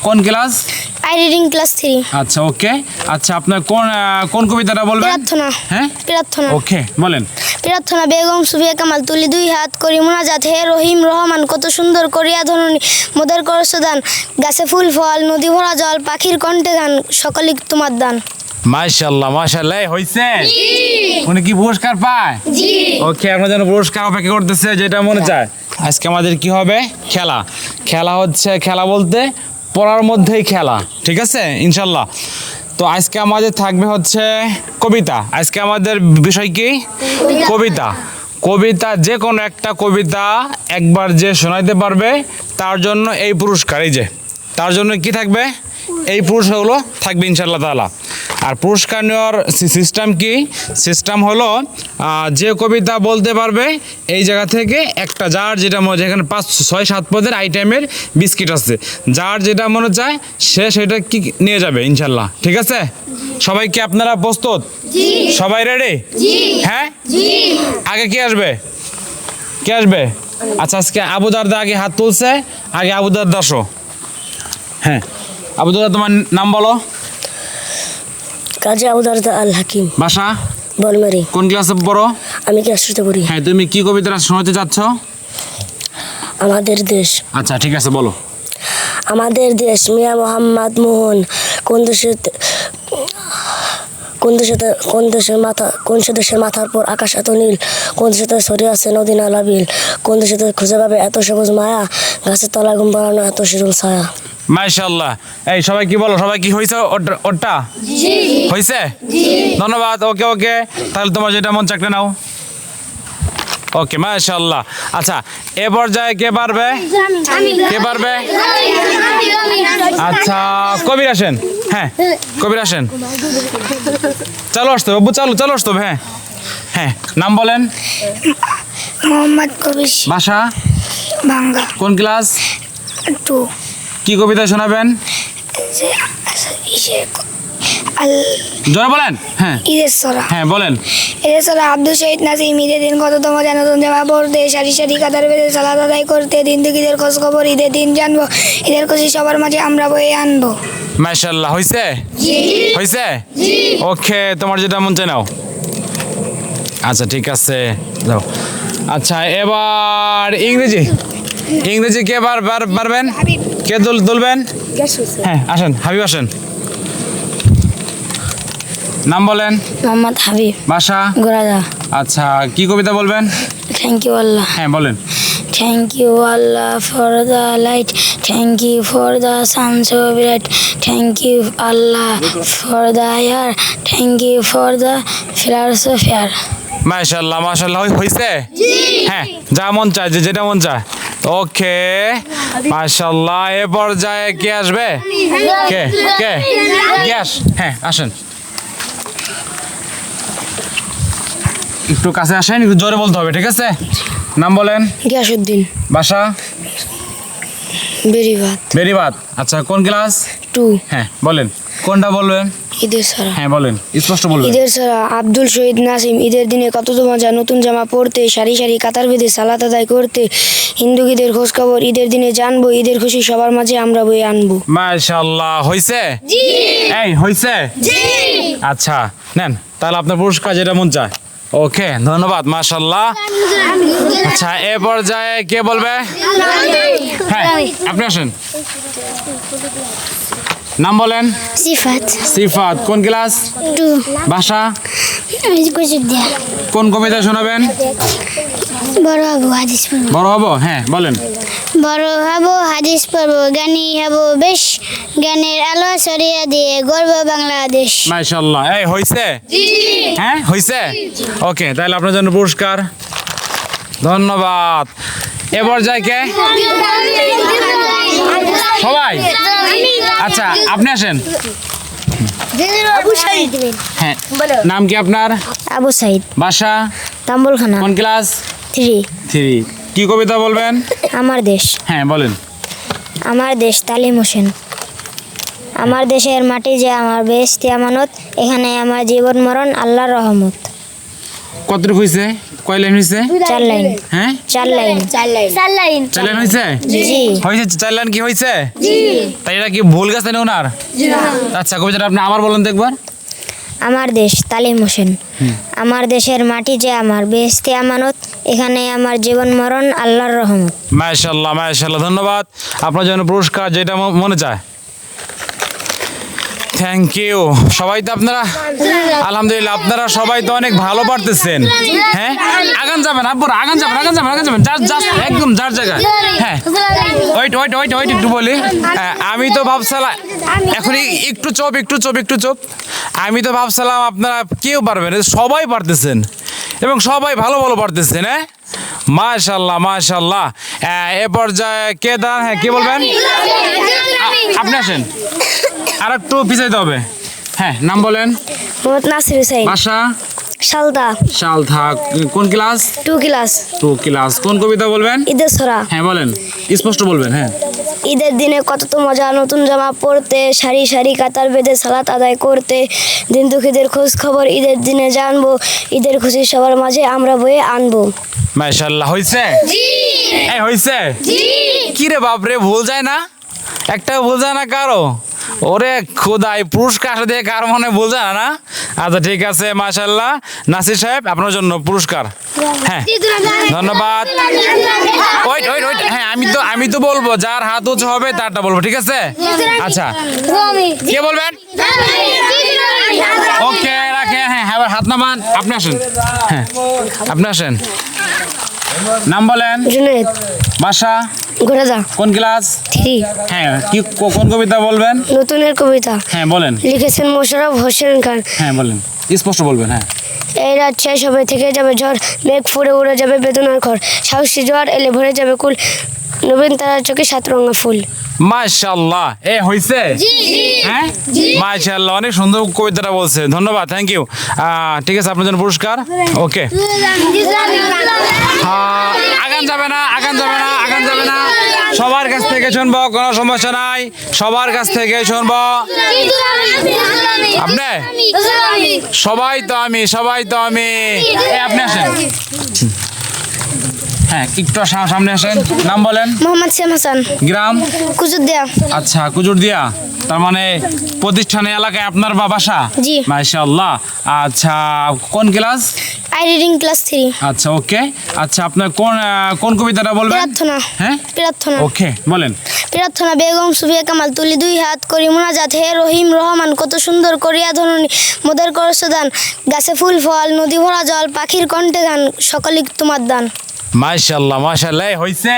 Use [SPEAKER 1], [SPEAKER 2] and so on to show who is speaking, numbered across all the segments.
[SPEAKER 1] কোন class?
[SPEAKER 2] I reading class 3।
[SPEAKER 1] আচ্ছা ওকে। আচ্ছা আপনার কোন কোন কবিতাটা বলবেন?
[SPEAKER 2] প্রার্থনা।
[SPEAKER 1] হ্যাঁ
[SPEAKER 2] প্রার্থনা।
[SPEAKER 1] ওকে বলেন।
[SPEAKER 2] প্রার্থনা বেগম সুফিয়া কামাল তুলি দুই হাত করি মুনাজাত, হে রহিম রহমান কত সুন্দর করিয়া ধরণী মোদের করছো দান, গাছে ফুল ফল নদী ভরা জল পাখির কণ্ঠে গান, সকলই তোমার দান।
[SPEAKER 1] মাশাআল্লাহ মাশাআল্লাহ, হইছে? উনি কি পুরস্কার পায়?
[SPEAKER 2] জি।
[SPEAKER 1] ওকে, আপনার জন্য পুরস্কার অপেক্ষা করতেছে, যেটা মনে চায়। আজকে আমাদের কি হবে? খেলা। খেলা হচ্ছে, খেলা বলতে পড়ার মধ্যেই খেলা, ঠিক আছে ইনশাল্লাহ। তো আজকে আমাদের থাকবে হচ্ছে কবিতা। আজকে আমাদের বিষয় কি? কবিতা। কবিতা, যে কোনো একটা কবিতা একবার যে শোনাইতে পারবে তার জন্য এই পুরস্কার। এই যে তার জন্য কি থাকবে? এই পুরস্কারগুলো থাকবে ইনশাল্লাহ তাআলা। আর পুরস্কার নেওয়ার সিস্টেম কি? সিস্টেম হলো যে কবিতা বলতে পারবে এই জায়গা থেকে একটা, যার যেটা মনে, যেখানে 5, 6, 7 পদের আইটেমের বিস্কিট আছে, যার যেটা মনে চায় সে সেটা কি নিয়ে যাবে ইনশাল্লাহ, ঠিক আছে? সবাই কি আপনারা প্রস্তুত? সবাই রেডি? হ্যাঁ। আগে কি আসবে? কে আসবে? আচ্ছা আজকে আবু দারদা আগে হাত তুলছে, আগে আবু দারদা আসো। হ্যাঁ আবু দারদা, তোমার নাম বলো।
[SPEAKER 3] কাজী আবু দারদা আল হাকিম।
[SPEAKER 1] বাসা?
[SPEAKER 3] বলমারি।
[SPEAKER 1] কোন ক্লাসে পড়ো?
[SPEAKER 3] আমি ক্লাসে পড়ি।
[SPEAKER 1] হ্যাঁ, তুমি কি কবিতা শোনাতে চাচ্ছ?
[SPEAKER 3] আমাদের দেশ।
[SPEAKER 1] আচ্ছা ঠিক আছে, বলো।
[SPEAKER 3] আমাদের দেশ মিয়া মোহাম্মদ মোহন কোন দেশের মাথার পর আকাশ এত নীল, কোন দেশেতে ছড়িয়ে আছে নদী নালা বিল, কোন দেশেতে খুঁজে পাবে এত সবুজ মায়া, গাছের তলায় ঘুম পাড়ানো এত শীতল ছায়া।
[SPEAKER 1] মাশাআল্লাহ। এই সবাই কি বলো, সবাই কি হয়েছে? ওটা হয়েছে? ধন্যবাদ। ওকে ওকে, তাহলে তোমার যেটা মন চাকরি নাও। ওকে মাশাআল্লাহ। আচ্ছা এ পর্যায়ে কে পারবে? কে পারবে? আচ্ছা কবির আসেন। হ্যাঁ কবির আসেন। চালু আসতো বাবু, চালু আসতো। হ্যাঁ হ্যাঁ, নাম বলেন।
[SPEAKER 2] মোহাম্মদ কবির।
[SPEAKER 1] বাসা?
[SPEAKER 2] ভাঙ্গা।
[SPEAKER 1] কোন ক্লাস?
[SPEAKER 2] 2।
[SPEAKER 1] কি কবিতা শোনাবেন? জোরে বলেন। হ্যাঁ
[SPEAKER 2] ঈদের সরা।
[SPEAKER 1] হ্যাঁ বলেন।
[SPEAKER 2] ঈদের সরা আব্দুল শহীদ নাসিম। ঈদের দিন কততম জানাতন জামা পড়তে, সারি সারি কাতার বেঁধে সালাত আদায় করতে, দিন দুঃখীদের খোঁজ খবর ঈদের দিন জানবো, ঈদের খুশি সবার মাঝে আমরা বয়ে আনবো।
[SPEAKER 1] মাশাআল্লাহ, হইছে? হইছে? ওকে, তোমার যেটা মন চায় নাও। আচ্ছা ঠিক আছে, যাও। আচ্ছা এবার ইংরেজি কে পারবেন? কে তুলবেন? হ্যাঁ আসেন, হাবিব আসেন। নাম বলেন।
[SPEAKER 2] মোহাম্মদ হাবিব।
[SPEAKER 1] বাসা?
[SPEAKER 2] গোরাদা।
[SPEAKER 1] আচ্ছা কি কবিতা বলবেন?
[SPEAKER 2] থ্যাংক ইউ আল্লাহ।
[SPEAKER 1] হ্যাঁ বলেন।
[SPEAKER 2] Thank you Allah for the light, thank you for the sun so bright, thank you Allah for the air, thank you for the flowers so fair.
[SPEAKER 1] মাশাআল্লাহ মাশাআল্লাহ, হইছে? হ্যাঁ, যা মন চায়, যেটা মন চায়। ওকে মাশাআল্লাহ। এ পর্যায়ে কে আসবে? কে কে গ্যাস? হ্যাঁ আসেন, একটু কাছে আসেন, একটু জোরে বলতে হবে, ঠিক আছে? নাম বলেন।
[SPEAKER 2] গিয়াসউদ্দিন।
[SPEAKER 1] বাসা? বেরিবাদ। আচ্ছা কোন ক্লাস?
[SPEAKER 2] 2।
[SPEAKER 1] হ্যাঁ বলেন, কোনটা বলবেন?
[SPEAKER 2] ঈদের সরা।
[SPEAKER 1] হ্যাঁ বলেন, স্পষ্ট বলবেন।
[SPEAKER 2] ঈদের সরা আব্দুল শহীদ নাসিম। ঈদের দিনে কত মজা, নতুন জামা পরতে, সারি সারি কাতার বেঁধে সালাত আদায় করতে, হিন্দু ঈদের খোঁজ খবর ঈদের দিনে জানবো, ঈদের খুশি সবার মাঝে আমরা বয়ে আনবো।
[SPEAKER 1] মাশাআল্লাহ, হইছে? এই হইছে? আচ্ছা নেন তাহলে আপনার পুরস্কার, যেটা মন চায়। ওকে ধন্যবাদ, মাশাআল্লাহ। আচ্ছা এ পর্যায়ে কে বলবে? হ্যাঁ আপনি আসেন। নাম বলেন। সিফাত। কোন ক্লাস?
[SPEAKER 2] 2।
[SPEAKER 1] বাসা? কোন কবিতা শোনাবেন?
[SPEAKER 2] বড় হবো হাদিস পড়বো।
[SPEAKER 1] বড় হবো? হ্যাঁ বলেন।
[SPEAKER 2] বড় হবো হাদিস পড়বো, জ্ঞানী হবো বেশ, জ্ঞানের আলো ছড়িয়ে দিয়ে গর্ব বাংলাদেশ।
[SPEAKER 1] মাশাআল্লাহ। এই হইছে? হ্যাঁ হইছে? ওকে, তাহলে আপনার জন্য পুরস্কার। ধন্যবাদ। এবার যায় কে? সবাই? আচ্ছা আপনি আসেন। হ্যাঁ, নাম কি আপনার?
[SPEAKER 2] আবু সাইদ।
[SPEAKER 1] বাসা?
[SPEAKER 2] তাম্বলখানা।
[SPEAKER 1] কোন ক্লাস?
[SPEAKER 2] 3।
[SPEAKER 1] কি কবিতা বলবেন?
[SPEAKER 2] আমার দেশ।
[SPEAKER 1] হ্যাঁ বলেন।
[SPEAKER 2] আমার দেশ তালিম হোসেন। আমার দেশের মাটি যে আমার বেহেশতি আমানত, এখানে আমার জীবন মরণ আল্লাহর রহমত।
[SPEAKER 1] কতটুকু হয়েছে? কয় লাইন হয়েছে?
[SPEAKER 3] 4 লাইন।
[SPEAKER 1] হ্যাঁ
[SPEAKER 3] 4 লাইন। 4 লাইন। 4 লাইন।
[SPEAKER 1] 4 লাইন হয়েছে?
[SPEAKER 3] জি।
[SPEAKER 1] হয়েছে 4 লাইন কি হয়েছে?
[SPEAKER 3] জি।
[SPEAKER 1] তাই এটা কি ভুল গেছে না ওনার? আচ্ছা কবিতাটা আপনি আবার বলেন তো একবার।
[SPEAKER 3] আমার দেশ তালিম হোসেন। আমার দেশের মাটি যে আমার বেহেশতে আমানত, এখানে আমার জীবন মরণ আল্লাহর রহমত।
[SPEAKER 1] মাশাআল্লাহ মাশাআল্লাহ, ধন্যবাদ। আপনার জন্য পুরস্কার যেটা মনে চায়। Thank you. সবাই তো আপনারা আলহামদুলিল্লাহ আপনারা সবাই তো অনেক ভালো পারতেছেন। হ্যাঁ আগান যাবেন আব্বুরা, আগান যাবেন আগান যাবেন আগান যাবেন, জাস্ট একদম যার জায়গায়। হ্যাঁ ওয়েট ওয়েট ওয়েট ওয়েট একটু বলি। আমি তো ভাবছিলাম এখন একটু চোপ একটু চোপ একটু চোপ। আমি তো ভাবছিলাম আপনারা কেউ পারবেন, সবাই পারতেছেন এবং সবাই ভালো ভালো পারতেছেন। হ্যাঁ মাশাআল্লাহ মাশাআল্লাহ। এ পর্যায়ে কে দাঁড়ান? হ্যাঁ কে বলবেন? আপনি আসেন, আর একটু পিছাইতে হবে। হ্যাঁ নাম বলেন।
[SPEAKER 3] মোহাম্মদ নাসির হুসাইন।
[SPEAKER 1] বাসা?
[SPEAKER 3] শালদা।
[SPEAKER 1] শালথা। কোন ক্লাস?
[SPEAKER 3] 2 ক্লাস।
[SPEAKER 1] 2 ক্লাস। কোন কবিতা বলবেন?
[SPEAKER 3] ঈদের ছড়া।
[SPEAKER 1] হ্যাঁ বলেন, স্পষ্ট বলবেন। হ্যাঁ
[SPEAKER 3] ঈদের দিনে কত তো মজা নতুন জামা পরতে, সারি সারি কাতার বেঁধে সালাত আদায় করতে, দিন দুঃখীদের খোঁজ খবর ঈদের দিনে জানবো, ঈদের খুশি সবার মাঝে আমরা বয়ে আনবো।
[SPEAKER 1] মাশাআল্লাহ। হইছে? জি। এই হইছে? জি। কি রে বাপ রে, ভুল যায় না? একটা ভুল যায় না কারো? ওরে খোদাই, পুরস্কার আসলে দিয়ে কার মনে ভুল যায় না? আচ্ছা ঠিক আছে মাশাআল্লাহ। নাসির সাহেব আপনার জন্য পুরস্কার। হ্যাঁ ধন্যবাদ। Wait wait wait. হ্যাঁ আমি তো বলবো, যার হাত উঁচু হবে তারটা বলবো, ঠিক আছে? আচ্ছা কে বলবেন? ওকে রাখে। হ্যাঁ এবার হাত নামান। আপনি আসেন। হ্যাঁ আপনি আসেন। নাম বলেন।
[SPEAKER 3] জুনেদ।
[SPEAKER 1] বাসা?
[SPEAKER 3] ঘোড়াদা।
[SPEAKER 1] কোন ক্লাস?
[SPEAKER 3] 3।
[SPEAKER 1] হ্যাঁ কি কোন কবিতা বলবেন?
[SPEAKER 3] নতুনের কবিতা।
[SPEAKER 1] হ্যাঁ বলেন।
[SPEAKER 3] লিখেছেন মোশাররফ হোসেন খান।
[SPEAKER 1] হ্যাঁ বলেন, স্পষ্ট বলবেন। হ্যাঁ
[SPEAKER 3] এই রাত শেষ হবে, থেকে যাবে ঝড়, মেঘ ফুড়ে উড়ে যাবে বেদনার ঘর, সাহসী জোয়ার এলে ভরে যাবে কুল, নবীন তারার চোখে 7 রঙা ফুল।
[SPEAKER 1] মাশাআল্লাহ। এ হইছে? হ্যাঁ মাশাআল্লাহ, অনেক সুন্দর কবিতাটা বলছে। ধন্যবাদ, থ্যাংক ইউ। ঠিক আছে আপনার জন্য পুরস্কার। ওকে আগান যাবে না আগান যাবে না আগান যাবে না, সবার কাছ থেকে শুনবো, কোনো সমস্যা নাই, সবার কাছ থেকে শুনবো। আপনি সবাই তো আমি সবাই তো আমি। আপনি আসেন। হ্যাঁ একটু সামনে আসেন। নাম বলেন।
[SPEAKER 3] মোহাম্মদ শ্যাম হাসান।
[SPEAKER 1] গ্রাম?
[SPEAKER 3] কুজুদ্দিয়া।
[SPEAKER 1] আচ্ছা কুজুর দিয়া, তার মানে প্রতিষ্ঠানে এলাকায় আপনার বাসা?
[SPEAKER 3] জি।
[SPEAKER 1] মাশাআল্লাহ। আচ্ছা কোন ক্লাস?
[SPEAKER 3] I reading class 3।
[SPEAKER 1] আচ্ছা ওকে। আচ্ছা আপনার কোন কবিতাটা বলবেন?
[SPEAKER 3] প্রার্থনা।
[SPEAKER 1] হ্যাঁ
[SPEAKER 3] প্রার্থনা।
[SPEAKER 1] ওকে বলেন।
[SPEAKER 3] প্রার্থনা বেগম সুবিয়া কামাল, তুলি 2 হাত করি মুনাজাত, হে রহিম রহমান কত সুন্দর করিয়া ধরণী মোদের করছ দান, গাছে ফুল ফল নদী ভরা জল, পাখির কণ্ঠে গান, সকলে তোমার দান।
[SPEAKER 1] মাশাআল্লাহ মাশাআল্লাহ। হইছে?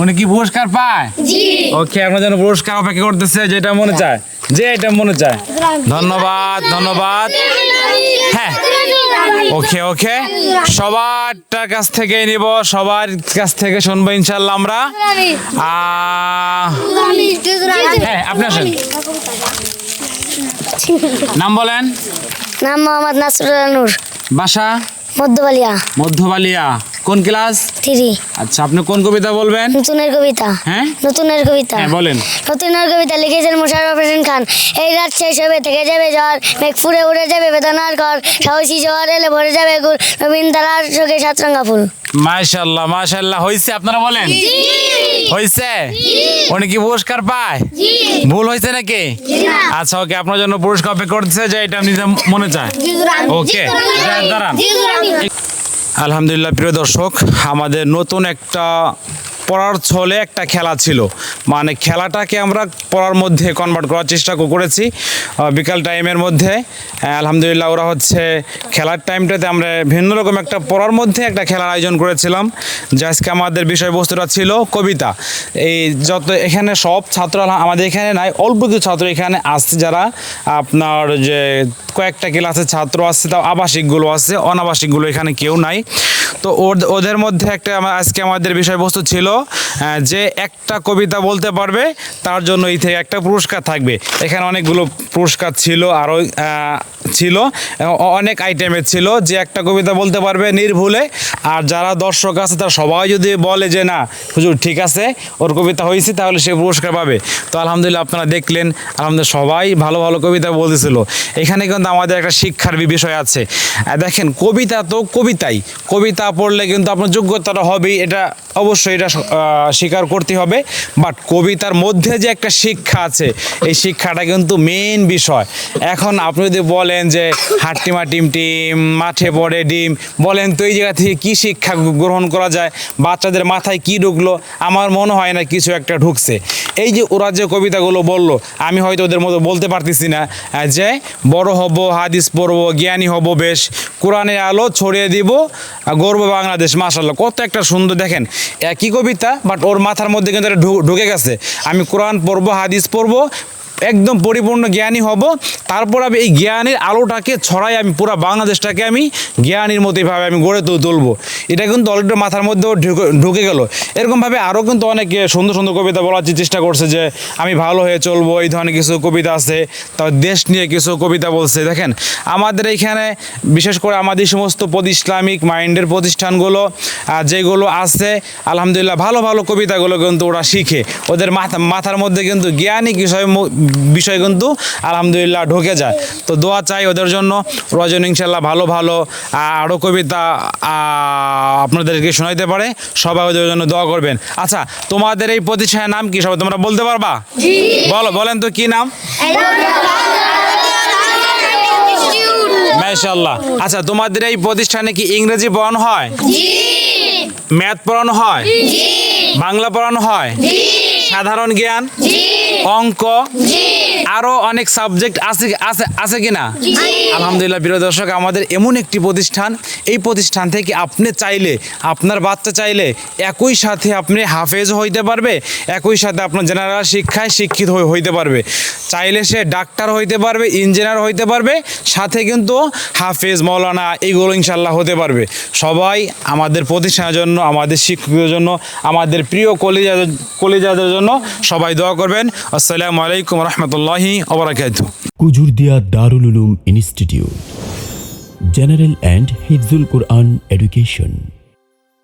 [SPEAKER 1] উনি কি পুরস্কার পায়? জি। ওকে আপনার জন্য পুরস্কার অপেক্ষা করতেছে, যেটা মনে চায়, যেটা মনে চায়। ধন্যবাদ ধন্যবাদ। হ্যাঁ ওকে ওকে, সবার কাছ থেকে নিব, সবার কাছ থেকে শুনবো ইনশাল্লাহ আমরা। হ্যাঁ আপনি আসেন। নাম বলেন।
[SPEAKER 3] নাম মোহাম্মদ নাসরুল্লাহ নূর।
[SPEAKER 1] বাসা?
[SPEAKER 3] মধ্যবালিয়া।
[SPEAKER 1] মধ্যবালিয়া। কোন ক্লাস?
[SPEAKER 3] 3।
[SPEAKER 1] আচ্ছা আপনি কোন কবিতা বলবেন?
[SPEAKER 3] নতুনের কবিতা।
[SPEAKER 1] হ্যাঁ
[SPEAKER 3] নতুনের কবিতা।
[SPEAKER 1] হ্যাঁ বলেন।
[SPEAKER 3] নতুনের কবিতা লিখেছেন মোশাররফ হোসেন খান, এই রাত শেষ হবে, থেকে যাবে ঝড়, মেঘ ফুড়ে উড়ে যাবে বেদনার ঘর, সাহসী জোয়ার এলে ভরে যাবে গুল, নবীন তারার চোখে 7 রঙা ফুল।
[SPEAKER 1] মাশাআল্লাহ মাশাআল্লাহ। হইছে? আপনারা বলেন। হইছে? উনি কি পুরস্কার পায়? ভুল হয়েছে নাকি? আচ্ছা ওকে আপনার জন্য পুরস্কার অপেক্ষা করতেছে, যে এটা নিজে মনে চায়। ওকে দাঁড়ান। আলহামদুলিল্লাহ প্রিয় দর্শক, আমাদের নতুন একটা পড়ার ছলে একটা খেলা ছিল, মানে খেলাটাকে আমরা পড়ার মধ্যে কনভার্ট করার চেষ্টা করেছি বিকাল টাইমের মধ্যে। আলহামদুলিল্লাহ ওরা হচ্ছে খেলার টাইমটাতে আমরা ভিন্ন রকম একটা পড়ার মধ্যে একটা খেলার আয়োজন করেছিলাম, যে আজকে আমাদের বিষয়বস্তুটা ছিল কবিতা। এই যত এখানে সব ছাত্র আমাদের এখানে নাই, অল্প কিছু ছাত্র এখানে আসছে, যারা আপনার যে কয়েকটা ক্লাসের ছাত্র আছে, তাও আবাসিকগুলো আছে, অনাবাসিকগুলো এখানে কেউ নাই। তো ওদের মধ্যে আজকে আমাদের বিষয়বস্তু ছিল যে একটা কবিতা বলতে পারবে তার জন্য এই থেকে একটা পুরস্কার থাকবে। এখানে অনেকগুলো পুরস্কার ছিল, আরও ছিল, অনেক আইটেমের ছিল, যে একটা কবিতা বলতে পারবে নির্ভুলে। আর যারা দর্শক আছে তারা সবাই যদি বলে যে না হুজুর ঠিক আছে ওর কবিতা হয়েছে, তাহলে সে পুরস্কার পাবে। তো আলহামদুলিল্লাহ আপনারা দেখলেন, আলহামদুলিল্লাহ সবাই ভালো ভালো কবিতা বলতেছিল। এখানে কিন্তু আমাদের একটা শিক্ষার বিষয় আছে। দেখেন কবিতা তো কবিতাই, কবিতা পড়লে কিন্তু আপনার যোগ্যতাটা হবেই, এটা অবশ্যই এটা স্বীকার করতে হবে। বাট কবিতার মধ্যে যে একটা শিক্ষা আছে, এই শিক্ষাটা কিন্তু মেইন বিষয়। এখন আপনি যদি বলেন যে হাট্টিমা টিম টিম মাঠে পড়ে ডিম, বলেন তো এই জায়গা থেকে কী শিক্ষা গ্রহণ করা যায়, বাচ্চাদের মাথায় কি ঢুকলো? আমার মনে হয় না কিছু একটা ঢুকছে। এই যে ওরা যে কবিতাগুলো বললো, আমি হয়তো ওদের মতো বলতে পারতেছি না যে বড় হব, হাদিস পড়ব, জ্ঞানী হব, বেশ কোরআনের আলো ছড়িয়ে দিব, গর্ব বাংলাদেশ। মাশাআল্লাহ কত একটা সুন্দর, দেখেন একই কবিতা বাট ওর মাথার মধ্যে কিন্তু এটা ঢুকে গেছে। আমি কোরআন পড়বো, হাদিস পড়বো, একদম পরিপূর্ণ জ্ঞানী হব, তারপর আমি এই জ্ঞানের আলোটাকে ছড়াই, আমি পুরো বাংলাদেশটাকে আমি জ্ঞানীর মতোইভাবে আমি গড়ে তুলবো। এটা কিন্তু অলরেডি মাথার মধ্যেও ঢুকে গেল। এরকমভাবে আরও কিন্তু অনেক সুন্দর সুন্দর কবিতা বলার চেষ্টা করছে যে আমি ভালো হয়ে চলবো, এই ধরনের কিছু কবিতা আছে। তারপর দেশ নিয়ে কিছু কবিতা বলছে। দেখেন আমাদের এইখানে বিশেষ করে আমাদের সমস্ত ইসলামিক মাইন্ডের প্রতিষ্ঠানগুলো যেগুলো আছে, আলহামদুলিল্লাহ ভালো ভালো কবিতাগুলো কিন্তু ওরা শিখে, ওদের মাথার মধ্যে কিন্তু জ্ঞানী বিষয় কিন্তু আলহামদুলিল্লাহ ঢুকে যায়। তো দোয়া চাই ওদের জন্য, ওরা যেন ইনশাল্লাহ ভালো ভালো আরও কবিতা আপনাদেরকে শোনাইতে পারে। সবাই ওদের জন্য দোয়া করবেন। আচ্ছা তোমাদের এই প্রতিষ্ঠানের নাম কি সবাই তোমরা বলতে পারবা? বলেন তো কি নাম? মাশাআল্লাহ। আচ্ছা তোমাদের এই প্রতিষ্ঠানে কি ইংরেজি পড়ানো হয়? ম্যাথ পড়ানো হয়? বাংলা পড়ানো হয়? সাধারণ জ্ঞান, অঙ্ক, আরো অনেক সাবজেক্ট আছে কিনা? আলহামদুলিল্লাহ। প্রিয় দর্শক, আমাদের এমন একটি প্রতিষ্ঠান, এই প্রতিষ্ঠান থেকে আপনি চাইলে, আপনার বাচ্চা চাইলে একই সাথে আপনি হাফেজ হইতে পারবে, একই সাথে আপনার জেনারেল শিক্ষায় শিক্ষিত হইতে পারবে। চাইলে সে ডাক্তার হইতে পারবে, ইঞ্জিনিয়ার হইতে পারবে, সাথে কিন্তু হাফেজ, মৌলানা এগুলো ইনশাল্লাহ হতে পারবে। সবাই আমাদের প্রতিষ্ঠানের জন্য, আমাদের শিক্ষকদের জন্য, আমাদের প্রিয় কলিজাদের জন্য সবাই দোয়া করবেন। আসসালামু আলাইকুম রহমতুল্লাহি ওয়া বারাকাতুহু।
[SPEAKER 4] Kujurdia Darul Uloom institute, general and Hifzul Quran education.